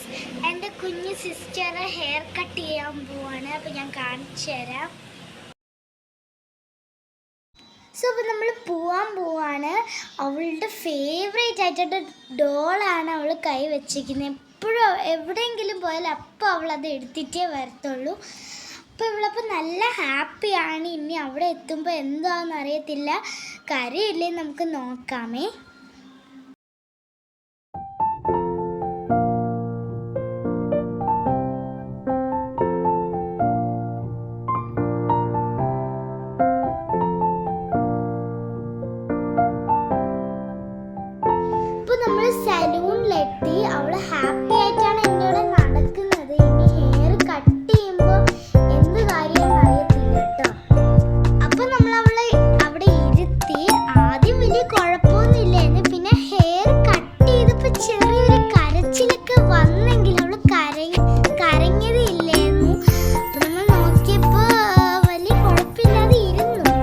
Guys, എൻ്റെ കുഞ്ഞു sister hair cut ചെയ്യാൻ പോവാണ്. അപ്പോൾ ഞാൻ കാണിച്ചു തരാം. സോ അപ്പോൾ നമ്മൾ പോവാൻ പോവാണ്. അവളുടെ ഫേവറേറ്റ് ആയിട്ടുള്ള ഡോളാണ് അവൾ കൈ വെച്ചിരിക്കുന്നത്. എപ്പോഴും എവിടെയെങ്കിലും പോയാൽ അപ്പോൾ അവളത് എടുത്തിട്ടേ വരത്തുള്ളൂ. അപ്പോൾ ഇവളപ്പോൾ നല്ല ഹാപ്പിയാണ്. ഇനി അവിടെ എത്തുമ്പോൾ എന്താണെന്ന് അറിയത്തില്ല. കരയില്ലേ, നമുക്ക് നോക്കാമേ. നമ്മൾ സലൂണിലെത്തി. അവള് ഹാപ്പി ആയിട്ടാണ് എന്നോട് നടക്കുന്നത്. ഇനി ഹെയർ കട്ട് ചെയ്യുമ്പോൾ എന്ത് കാര്യമെന്ന് അറിയത്തില്ല കേട്ടോ. അപ്പൊ നമ്മൾ അവളെ അവിടെ ഇരുത്തി. ആദ്യം വലിയ കുഴപ്പമൊന്നുമില്ലായിരുന്നു. പിന്നെ ഹെയർ കട്ട് ചെയ്തപ്പോൾ ചെറിയൊരു കരച്ചിലൊക്കെ വന്നെങ്കിൽ അവള് കരഞ്ഞത് ഇല്ലായിരുന്നു. അപ്പൊ നമ്മൾ നോക്കിയപ്പോൾ വലിയ കുഴപ്പമില്ലാതെ ഇരുന്നു.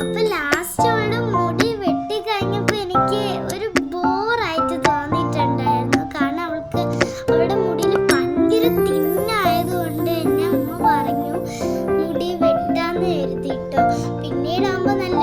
അപ്പൊ ലാസ്റ്റ് അവളുടെ മുടി വെട്ടി കഴിഞ്ഞപ്പോൾ എനിക്ക് ഒരു ബോറായിട്ട് തോന്നിയിട്ടുണ്ടായിരുന്നു. കാരണം അവളുടെ മുടിയിൽ ഭയങ്കര തിന്നായതുകൊണ്ട് എന്നെ അമ്മ പറഞ്ഞു മുടി വെട്ടാന്ന് കരുതിട്ടോ. പിന്നീടാകുമ്പോൾ നല്ല